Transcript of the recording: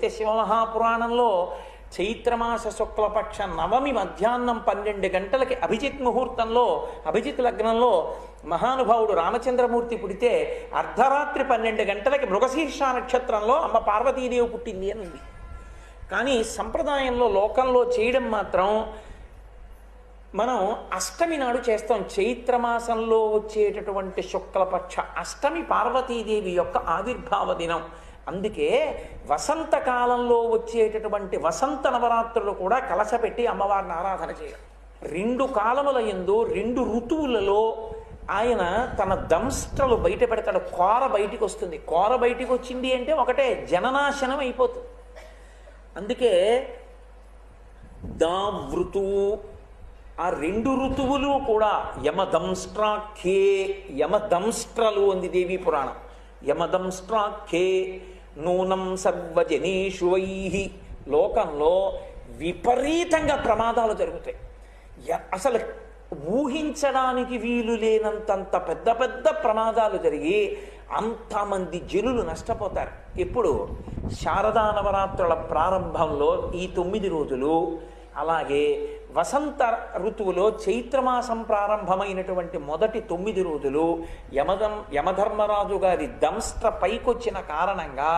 శివమహాపురాణంలో చైత్రమాస శుక్లపక్ష నవమి మధ్యాహ్నం 12 గంటలకి అభిజిత్ ముహూర్తంలో అభిజిత్ లగ్నంలో మహానుభావుడు రామచంద్రమూర్తి పుడితే అర్ధరాత్రి 12 గంటలకి మృగశీర్ష నక్షత్రంలో అమ్మ పార్వతీదేవి పుట్టింది అని ఉంది. కానీ సంప్రదాయంలో లోకంలో చేయడం మాత్రం మనం అష్టమి నాడు చేస్తాం. చైత్రమాసంలో వచ్చేటటువంటి శుక్లపక్ష అష్టమి పార్వతీదేవి యొక్క ఆవిర్భావ దినం. అందుకే వసంతకాలంలో వచ్చేటటువంటి వసంత నవరాత్రులు కూడా కలశపెట్టి అమ్మవారిని ఆరాధన చేయడం. 2 కాలముల యందు 2 ఋతువులలో ఆయన తన దంస్ట్రలు బయట పెడతాడు. కోర బయటికి వస్తుంది. కోర బయటికి వచ్చింది అంటే ఒకటే జననాశనం అయిపోతుంది. అందుకే దావృతువు ఆ 2 ఋతువులు కూడా యమదంస్ట్రాఖ్యే యమదంస్ట్రలు అంది దేవీ పురాణం. యమదంస్ట్రాఖ్యే నూనం సర్వజనేషు వైహి. లోకంలో విపరీతంగా ప్రమాదాలు జరుగుతాయి. అసలు ఊహించడానికి వీలు లేనంతంత పెద్ద పెద్ద ప్రమాదాలు జరిగి అంతమంది జనులు నష్టపోతారు. ఇప్పుడు శారదా నవరాత్రుల ప్రారంభంలో ఈ 9 రోజులు, అలాగే వసంత ఋతువులో చైత్రమాసం ప్రారంభమైనటువంటి మొదటి 9 రోజులు యమధర్మరాజు గారి దంస్ట్ర పైకొచ్చిన కారణంగా